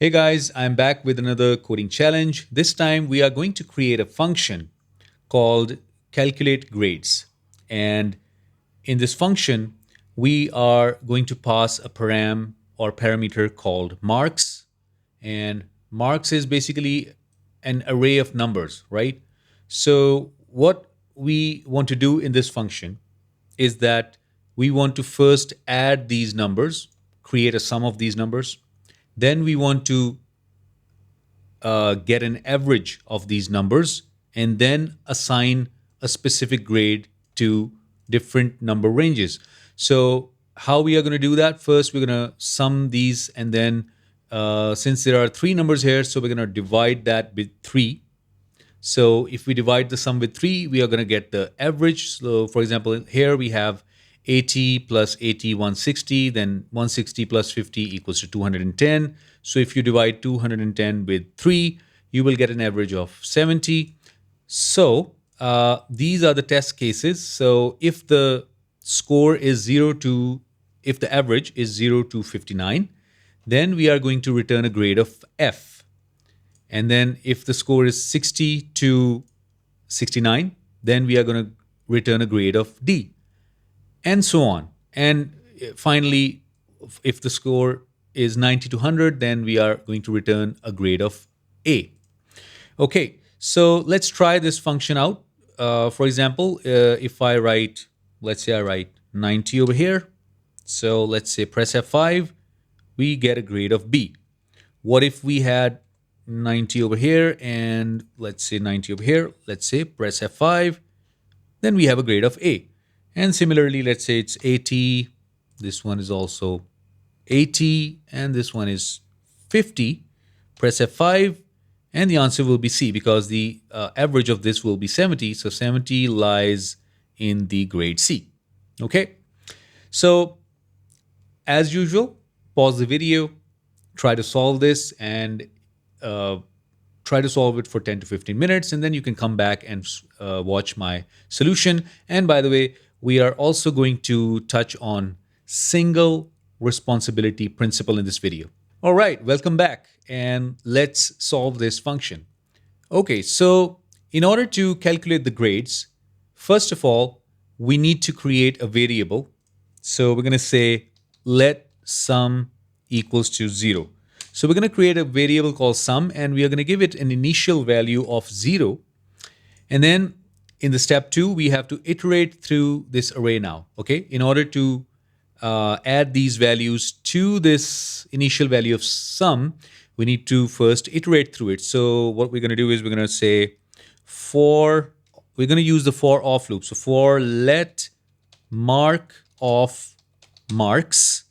Hey guys, I'm back with another coding challenge. This time we are going to create a function called calculate grades. And in this function, we are going to pass a param or parameter called marks. And marks is basically an array of numbers, right? So what we want to do in this function is that we want to first add these numbers, create a sum of these numbers. Then we want to get an average of these numbers and then assign a specific grade to different number ranges. So how we are going to do that? First, we're going to sum these, and then since there are three numbers here, so we're going to divide that with three. So if we divide the sum with 3, we are going to get the average. So for example, here we have 80 plus 80, 160, then 160 plus 50 equals to 210. So if you divide 210 with 3, you will get an average of 70. So these are the test cases. So if the score is 0 to, if the average is 0 to 59, then we are going to return a grade of F. And then if the score is 60 to 69, then we are going to return a grade of D, and so on. And finally, if the score is 90 to 100, then we are going to return a grade of A. Okay, so let's try this function out. For example, if I write, let's say I write 90 over here. So let's say press F5, we get a grade of B. What if we had 90 over here and let's say 90 over here? Let's say press F5, then we have a grade of A. And similarly, let's say it's 80. This one is also 80 and this one is 50. Press F5 and the answer will be C because the average of this will be 70. So 70 lies in the grade C. Okay. So as usual, pause the video, try to solve this, and try to solve it for 10 to 15 minutes, and then you can come back and watch my solution. And by the way, we are also going to touch on single responsibility principle in this video. All right, welcome back, and let's solve this function. Okay, so in order to calculate the grades, first of all, we need to create a variable. So we're going to say let sum equals to 0. So we're going to create a variable called sum, and we are going to give it an initial value of 0. And then in the step 2, we have to iterate through this array now. Okay, in order to add these values to this initial value of sum, we need to first iterate through it. So what we're going to do is we're going to say we're going to use the for of loop. So for let mark of marks.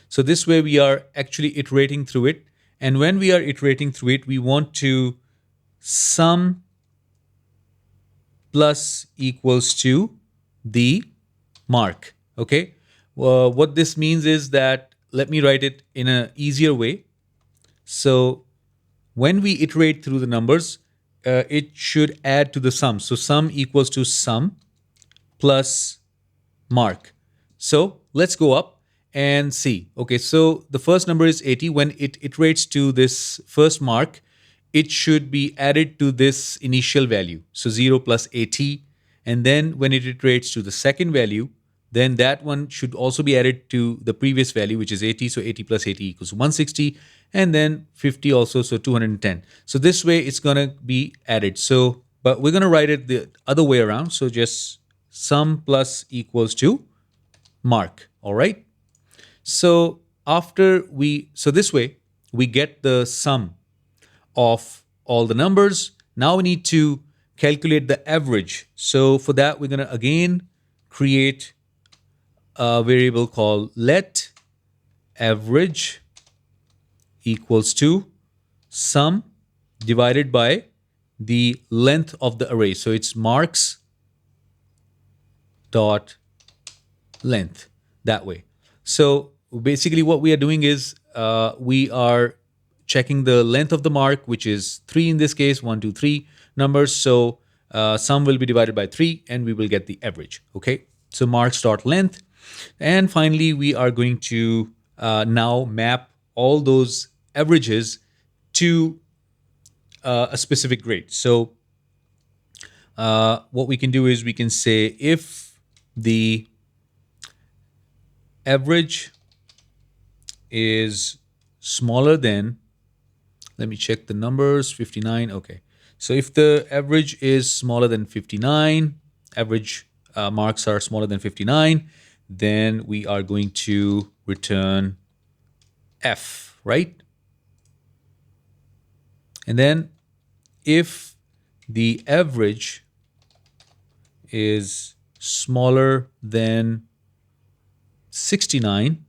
So this way we are actually iterating through it. And when we are iterating through it, we want to sum plus equals to the mark. Okay. What this means is that, let me write it in an easier way. So when we iterate through the numbers, it should add to the sum. So sum equals to sum plus mark. So let's go up and see. Okay, so the first number is 80. When it iterates to this first mark, it should be added to this initial value. So 0 plus 80. And then when it iterates to the second value, then that one should also be added to the previous value, which is 80. So 80 plus 80 equals 160. And then 50 also, so 210. So this way it's going to be added. So, but we're going to write it the other way around. So just sum plus equals to mark. All right. So so this way we get the sum of all the numbers. Now we need to calculate the average. So for that, we're going to again create a variable called let average equals to sum divided by the length of the array. So it's marks dot length, that way. So basically what we are doing is we are checking the length of the mark, which is 3 in this case, 1, 2, 3 numbers. So sum will be divided by 3 and we will get the average. Okay, so marks dot length. And finally, we are going to now map all those averages to a specific grade. So what we can do is we can say if the average is smaller than, let me check the numbers, 59. Okay. So if the average is smaller than 59, average marks are smaller than 59, then we are going to return F, right? And then if the average is smaller than 69,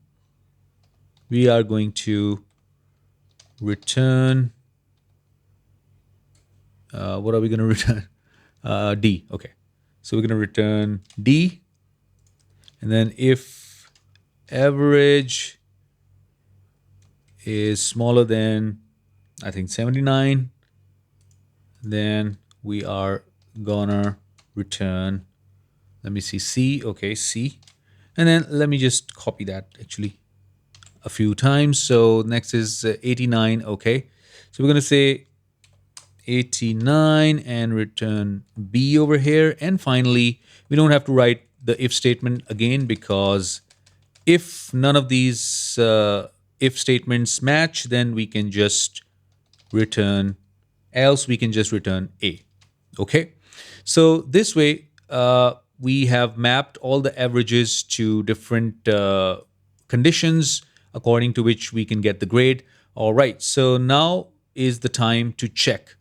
we are going to return, what are we going to return? D, okay. So we're going to return D. And then if average is smaller than, I think, 79, then we are gonna return, let me see, C, okay, C. And then let me just copy that actually a few times. So next is 89, okay. So we're gonna say 89 and return B over here. And finally, we don't have to write the if statement again, because if none of these if statements match, then we can just return, else we can just return A. Okay, so this way we have mapped all the averages to different conditions according to which we can get the grade. All right, so now is the time to check.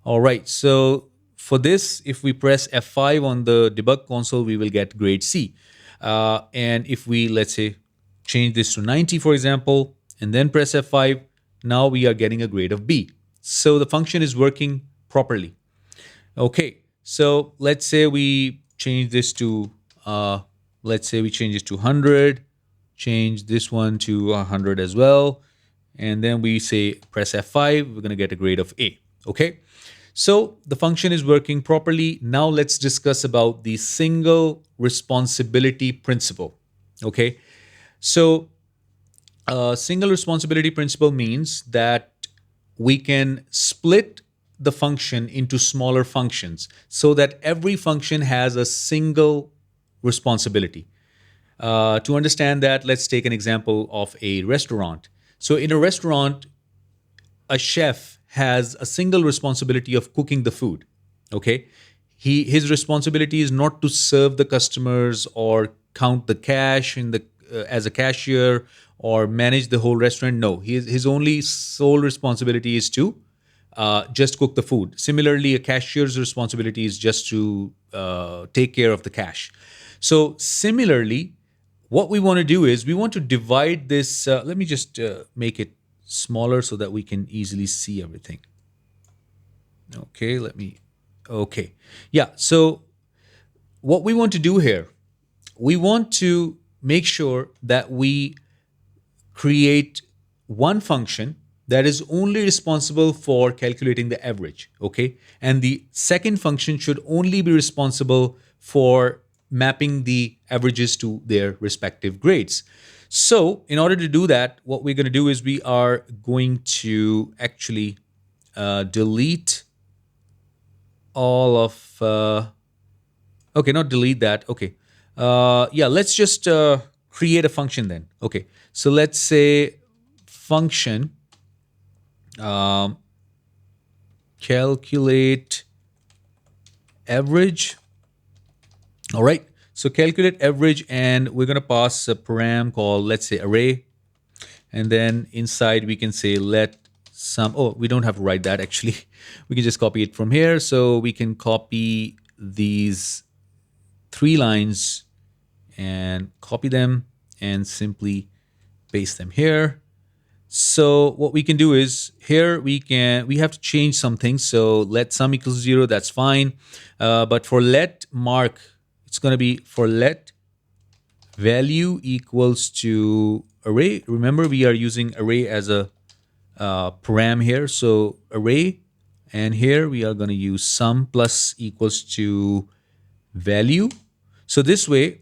All right, so for this, if we press F5 on the debug console, we will get grade C. And if we, let's say, change this to 90, for example, and then press F5, now we are getting a grade of B. So the function is working properly. Okay, so let's say we change this to, let's say we change this to 100, change this one to 100 as well, and then we say press F5, we're going to get a grade of A. Okay, so the function is working properly. Now let's discuss about the single responsibility principle. Okay, so single responsibility principle means that we can split the function into smaller functions so that every function has a single responsibility. To understand that, let's take an example of a restaurant. So in a restaurant, a chef has a single responsibility of cooking the food. Okay, his responsibility is not to serve the customers or count the cash in the as a cashier or manage the whole restaurant. No, his only sole responsibility is to just cook the food. Similarly, a cashier's responsibility is just to take care of the cash. So similarly, what we want to do is we want to divide this. Let me just make it smaller so that we can easily see everything. Okay, okay. Yeah, so what we want to do here, we want to make sure that we create one function that is only responsible for calculating the average, okay? And the second function should only be responsible for mapping the averages to their respective grades. So in order to do that, what we're going to do is we are going to actually delete all of, okay, not delete that, okay. Yeah, let's just create a function then. Okay, so let's say function calculate average. All right, so calculate average, and we're going to pass a param called, let's say, array. And then inside we can say let some, oh, we don't have to write that actually. We can just copy it from here. So we can copy these 3 lines and copy them and simply paste them here. So what we can do is here we have to change something. So let sum equals 0, that's fine. But for let mark, it's going to be for let value equals to array. Remember, we are using array as a param here. So array, and here we are going to use sum plus equals to value. So this way,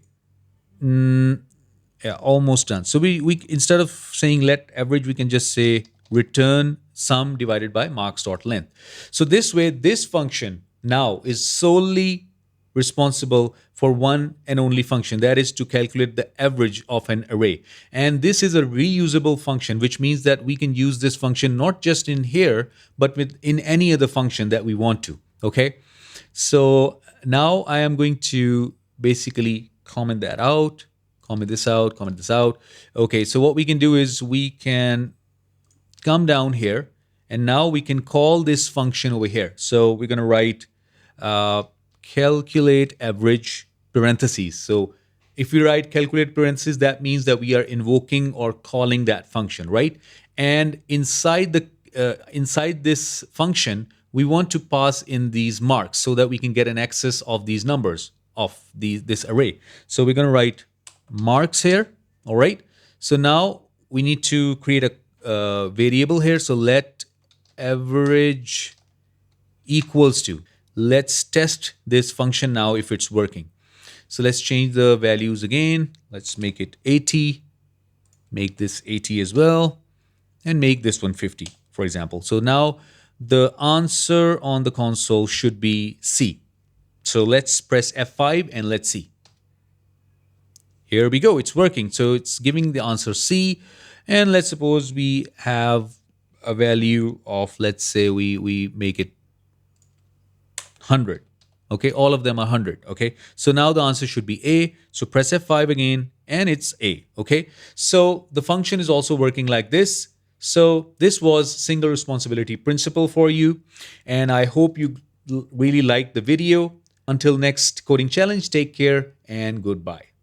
yeah, almost done. So we instead of saying let average, we can just say return sum divided by marks.length. So this way, this function now is solely responsible for one and only function, that is to calculate the average of an array. And this is a reusable function, which means that we can use this function not just in here, but in any other function that we want to. Okay, so now I am going to basically comment that out, comment this out, comment this out. Okay, so what we can do is we can come down here, and now we can call this function over here. So we're going to write calculate average parentheses. So if we write calculate parentheses, that means that we are invoking or calling that function, right? And inside this function, we want to pass in these marks so that we can get an excess of these numbers of this array. So we're going to write marks here. All right. So now we need to create a variable here. So let average equals to. Let's test this function now if it's working. So let's change the values again. Let's make it 80, make this 80 as well, and make this one 50, for example. So now the answer on the console should be C. So let's press F5 and let's see. Here we go, it's working. So it's giving the answer C. And let's suppose we have a value of, let's say we make it 100. Okay, all of them are 100. Okay, so now the answer should be A. So press F5 again and it's A. Okay, so the function is also working like this. So this was single responsibility principle for you, and I hope you really liked the video. Until next coding challenge, take care and goodbye.